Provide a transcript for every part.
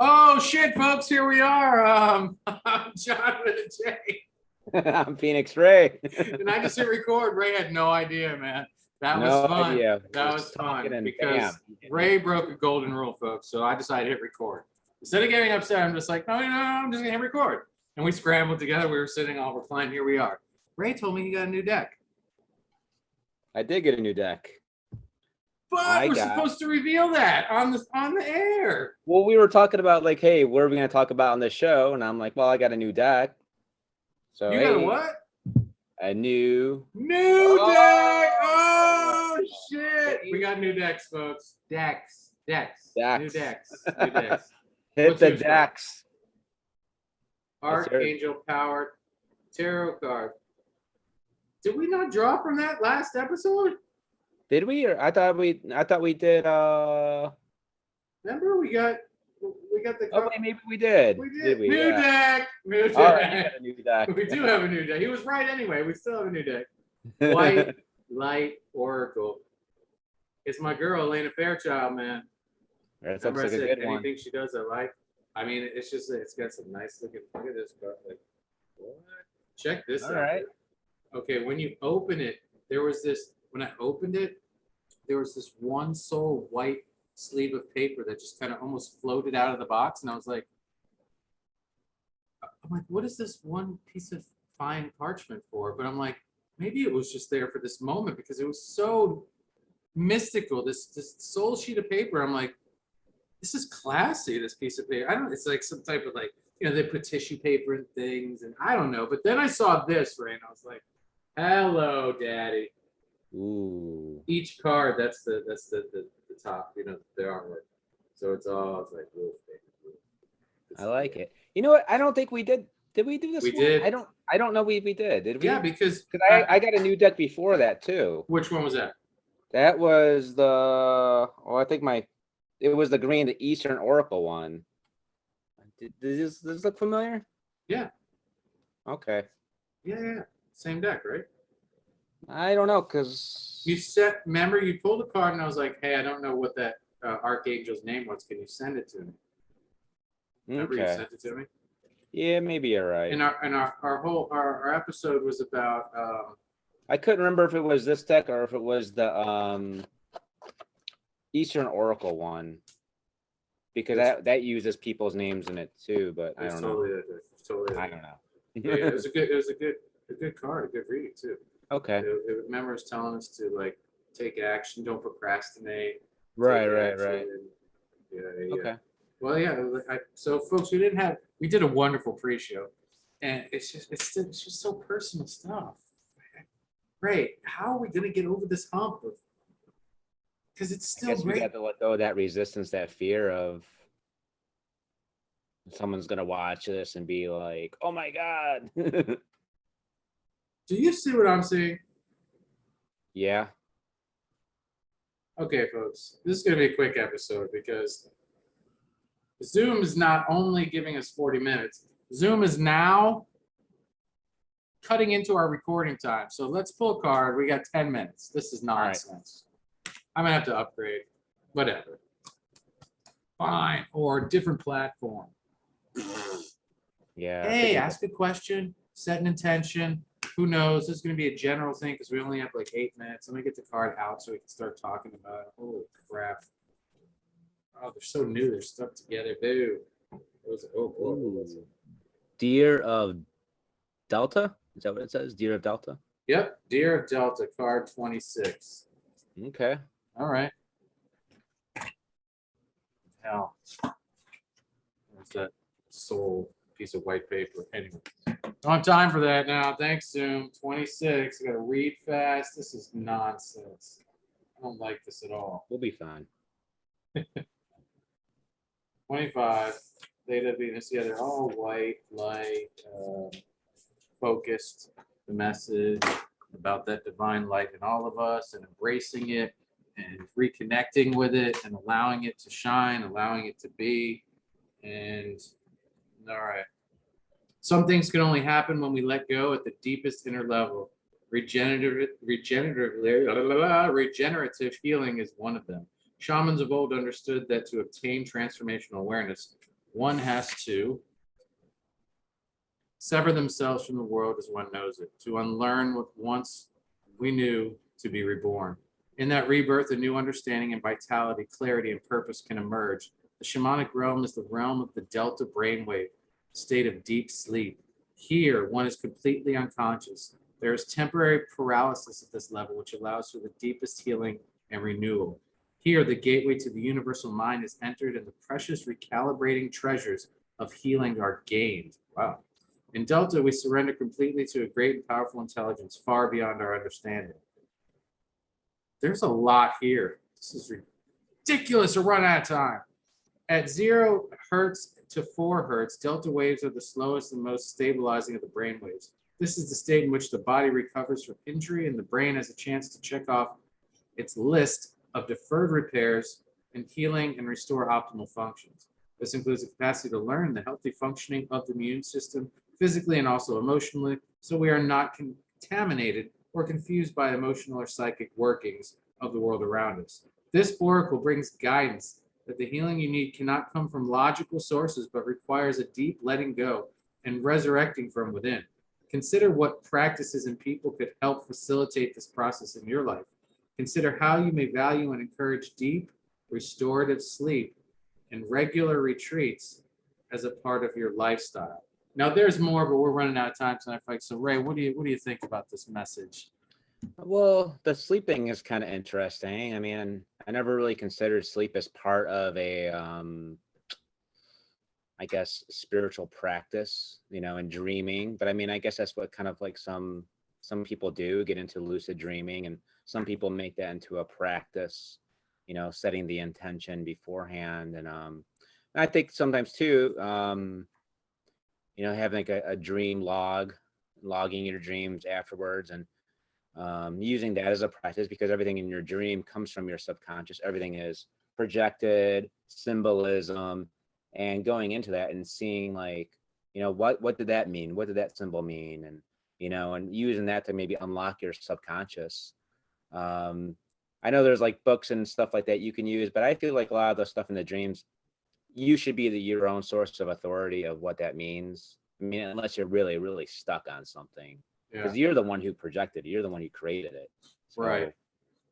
Oh shit, folks! Here we are. I'm John with a J, I'm Phoenix Ray. and I just hit record. Ray had no idea, man. That was No fun. idea. That was fun because Ray broke a golden rule, folks. So I decided to hit record. Instead of getting upset, I'm just like, no, I'm just gonna hit record. And we scrambled together. We were sitting all reclined. Here we are. Ray told me he got a new deck, I did get a new deck. but we're supposed to reveal that on the air. Well, we were talking about like, hey, what are we going to talk about on the show? And I'm like, well, I got a new deck. So You got a what? A new deck. Oh shit! We got new decks, folks. Decks. New decks. Hit the decks. Archangel powered tarot card. Did we not draw from that last episode? Did we? Or I thought we did. Remember we got the. Oh, maybe we did. We did. New deck. All right, you got a new deck. We do have a new deck. He was right anyway. We still have a new deck. White Light Oracle. It's my girl Elena Fairchild, man. That looks like a good one. Anything she does, I like. I mean, it's just it's got some nice looking. Look at this card. Like, what? Check this out. Right. Okay, when you open it, there was this. When I opened it, there was this one sole white sleeve of paper that just kind of almost floated out of the box, and I was like, what is this one piece of fine parchment for? But I'm like, maybe it was just there for this moment because it was so mystical. This sole sheet of paper. I'm like, this is classy. This piece of paper. I don't. It's like some type of like, they put tissue paper and things, and I don't know. But then I saw this, right, and I was like, hello, Daddy. Ooh. Each card, that's the top, the artwork. So it's like wolf paper. I like it. You know what? I don't think we did. Did we do this? We did. I don't know if we did. Did we? Yeah, because I got a new deck before that too. Which one was that? That was I think it was the Eastern Oracle one. Does this look familiar? Yeah. Okay. Yeah. Same deck, right? I don't know, because remember you pulled a card and I was like, hey, I don't know what that Archangel's name was. Can you send it to me? Remember you sent it to me? Yeah, maybe you're right. And our episode was about I couldn't remember if it was this deck or if it was the Eastern Oracle one. Because that uses people's names in it too, but I don't know. I don't know. Yeah, it was a good card, a good reading too. Okay. Remember, it's telling us to like take action, don't procrastinate. Right. Yeah. Okay. Well, yeah. So, folks, we did a wonderful pre-show, and it's just so personal stuff. Great. How are we gonna get over this hump? Because it's still great. We got to let go of that resistance, that fear of someone's gonna watch this and be like, "Oh my God." Do you see what I'm seeing? Yeah. Okay, folks. This is going to be a quick episode because Zoom is not only giving us 40 minutes, Zoom is now cutting into our recording time. So let's pull a card. We got 10 minutes. This is nonsense. Right. I'm going to have to upgrade. Whatever. Fine. Or a different platform. Yeah. Hey, ask a question, set an intention. Who knows? This is going to be a general thing because we only have like 8 minutes. Let me get the card out so we can start talking about it. Holy crap. Oh, they're so new. They're stuck together. Boo. Deer of Delta? Is that what it says? Deer of Delta? Yep. Deer of Delta, card 26. Okay. All right. Hell. What's that soul piece of white paper? Anyway. Don't have time for that now. Thanks, Zoom. 26. I got to read fast. This is nonsense. I don't like this at all. We'll be fine. 25. Theta, Venus. Yeah, they're all white, light, focused. The message about that divine light in all of us and embracing it and reconnecting with it and allowing it to shine, allowing it to be. And all right. Some things can only happen when we let go at the deepest inner level. Regenerative healing is one of them. Shamans of old understood that to obtain transformational awareness, one has to sever themselves from the world as one knows it, to unlearn what once we knew, to be reborn. In that rebirth, a new understanding and vitality, clarity, and purpose can emerge. The shamanic realm is the realm of the delta brainwave, state of deep sleep. Here, one is completely unconscious. There is temporary paralysis at this level, which allows for the deepest healing and renewal. Here, the gateway to the universal mind is entered, and the precious recalibrating treasures of healing are gained. Wow. In Delta, we surrender completely to a great and powerful intelligence far beyond our understanding. There's a lot here. This is ridiculous. We're running out of time. At 0 hertz to 4 hertz, delta waves are the slowest and most stabilizing of the brain waves. This is the state in which the body recovers from injury and the brain has a chance to check off its list of deferred repairs and healing and restore optimal functions. This includes the capacity to learn the healthy functioning of the immune system, physically and also emotionally, so we are not contaminated or confused by emotional or psychic workings of the world around us. This oracle brings guidance that the healing you need cannot come from logical sources, but requires a deep letting go and resurrecting from within. Consider what practices and people could help facilitate this process in your life. Consider how you may value and encourage deep, restorative sleep and regular retreats as a part of your lifestyle. Now, there's more, but we're running out of time tonight, folks. So, Ray, what do you think about this message? Well, the sleeping is kind of interesting. I mean, I never really considered sleep as part of a, I guess, spiritual practice, and dreaming. But I mean, I guess that's what kind of like some people do, get into lucid dreaming, and some people make that into a practice, setting the intention beforehand. And I think sometimes too, having like a dream logging your dreams afterwards, and using that as a practice, because everything in your dream comes from your subconscious. Everything is projected symbolism, and going into that and seeing like, what did that mean? What did that symbol mean? And, and using that to maybe unlock your subconscious. I know there's like books and stuff like that you can use, but I feel like a lot of the stuff in the dreams, you should be your own source of authority of what that means. I mean, unless you're really, really stuck on something, because you're the one who projected it, you're the one who created it. So right.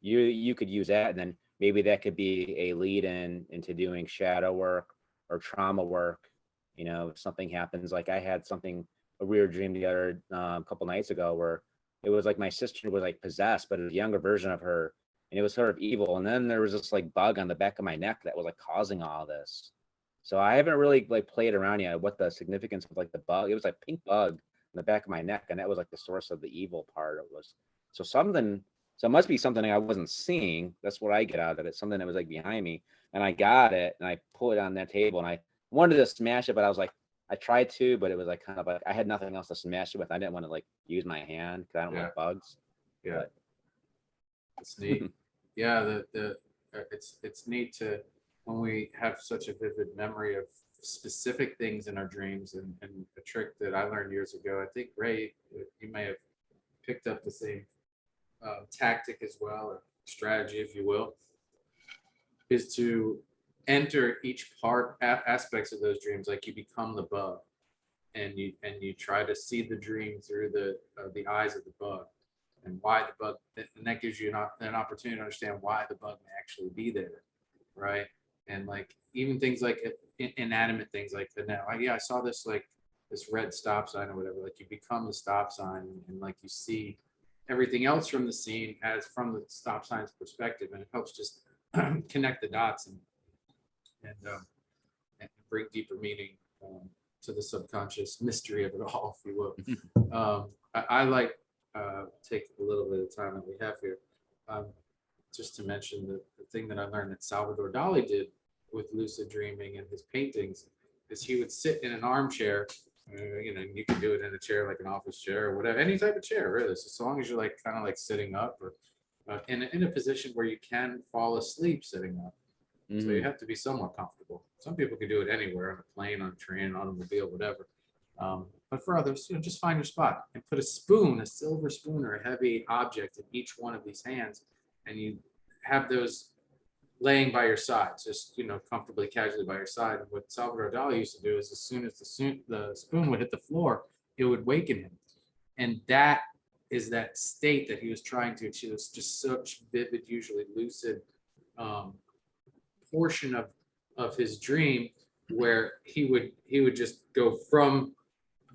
You could use that, and then maybe that could be a lead into doing shadow work or trauma work. If something happens, like I had a weird dream the other couple nights ago where it was like my sister was like possessed, but a younger version of her, and it was sort of evil. And then there was this like bug on the back of my neck that was like causing all this. So I haven't really like played around yet what the significance of like the bug. It was like pink bug in the back of my neck, and that was like the source of the evil part. It was so it must be something I wasn't seeing. That's what I get out of it. Something that was like behind me, and I got it and I put it on that table, and I wanted to smash it, but I was like, I tried to, but it was like kind of like I had nothing else to smash it with. I didn't want to like use my hand because I don't like bugs. Yeah, it's neat. Yeah, it's neat to, when we have such a vivid memory of specific things in our dreams, and a trick that I learned years ago. I think, Ray, you may have picked up the same tactic as well, or strategy, if you will, is to enter each part aspects of those dreams like you become the bug, and you try to see the dream through the eyes of the bug, and why the bug, and that gives you an opportunity to understand why the bug may actually be there, right? And like even things like inanimate things like I saw this like this red stop sign or whatever, like you become the stop sign, and like you see everything else from the scene as from the stop sign's perspective, and it helps just connect the dots and bring deeper meaning to the subconscious mystery of it all, if you will. I like take a little bit of time that we have here just to mention the thing that I learned that Salvador Dali did with lucid dreaming and his paintings is he would sit in an armchair. You can do it in a chair like an office chair or whatever, any type of chair really, so long as you're like kind of like sitting up or in a position where you can fall asleep sitting up. So you have to be somewhat comfortable. Some people can do it anywhere, on a plane, on a train, an automobile, whatever. But for others, just find your spot and put a silver spoon or a heavy object in each one of these hands, and you have those laying by your side, just, comfortably, casually by your side. And what Salvador Dali used to do is, as soon as the spoon would hit the floor, it would waken him. And that is that state that he was trying to achieve. It's just such vivid, usually lucid portion of his dream, where he would just go from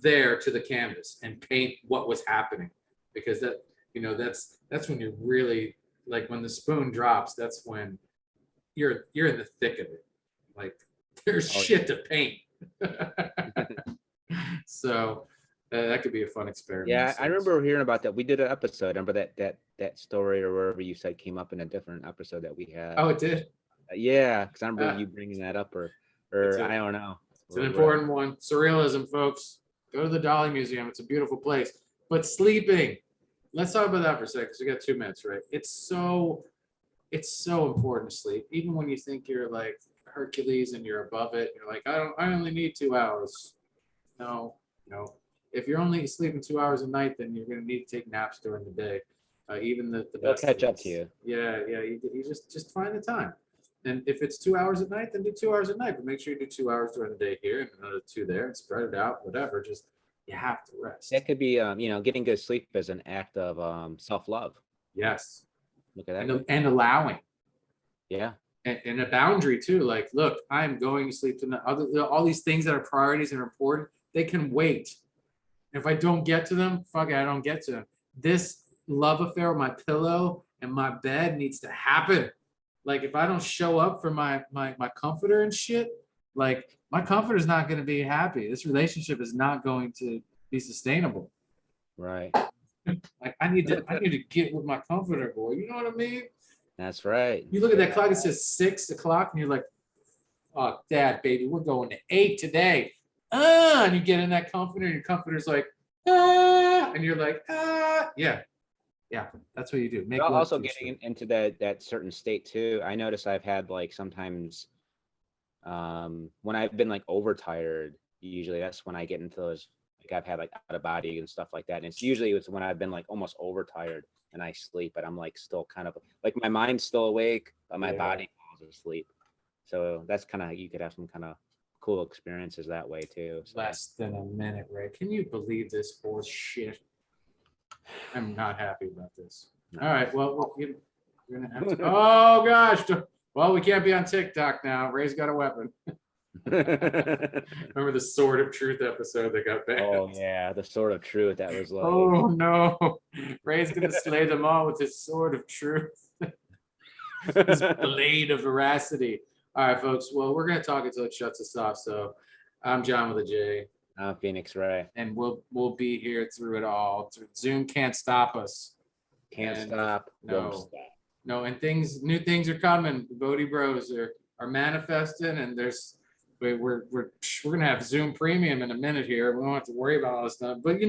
there to the canvas and paint what was happening, because that's when you're really, like, when the spoon drops, that's when you're in the thick of it. Like, there's shit to paint. So that could be a fun experiment. Yeah, I remember hearing about that. We did an episode. Remember that story, or wherever you said, came up in a different episode that we had. Oh, it did. Yeah, because I remember you bringing that up, or I don't know. It's an important one. Surrealism, folks. Go to the Dali Museum. It's a beautiful place. But sleeping. Let's talk about that for a second, because we got 2 minutes, right? It's so important to sleep. Even when you think you're like Hercules and you're above it, you're like, I only need 2 hours. No. If you're only sleeping 2 hours a night, then you're going to need to take naps during the day. Even the They'll best catch up to you. Yeah. You just find the time. And if it's 2 hours at night, then do 2 hours at night. But make sure you do 2 hours during the day here and another 2 there, and spread it out. Whatever. Just, you have to rest. That could be, getting good sleep is an act of self-love. Yes. Look at that. And allowing. Yeah. And a boundary too. Like, look, I'm going to sleep tonight. All these things that are priorities and are important, they can wait. If I don't get to them, fuck it, I don't get to them. This love affair with my pillow and my bed needs to happen. Like, if I don't show up for my comforter and shit, like, my comforter's not going to be happy. This relationship is not going to be sustainable. Right. Like, I need to get with my comforter, boy. You know what I mean? That's right. You look at that clock, it says 6 o'clock, and you're like, oh, Dad, baby, we're going to 8 today. And you get in that comforter, and your comforter's like, and you're like, yeah, that's what you do. But also getting into that certain state too. I notice I've had, like, sometimes when I've been like overtired, usually that's when I get into those, like, I've had like out of body and stuff like that. And it's when I've been like almost overtired and I sleep, but I'm like still kind of like, my mind's still awake, but my body falls asleep. So that's kind of, you could have some kind of cool experiences that way too. So. Less than a minute, Ray. Can you believe this horse shit? I'm not happy about this. All right, well, we're gonna have to. Oh gosh, well, we can't be on TikTok now. Ray's got a weapon. Remember the Sword of Truth episode that got banned? Oh yeah, the Sword of Truth. That was like. Oh no, Ray's gonna slay them all with his Sword of Truth, his blade of veracity. All right, folks. Well, we're gonna talk until it shuts us off. So, I'm John with a J. I'm Phoenix Ray. And we'll be here through it all. Zoom can't stop us. Can't stop. No. Won't stop. No, and new things are coming. The Bodhi Bros are manifesting, and we're gonna have Zoom Premium in a minute here. We don't have to worry about all this stuff. But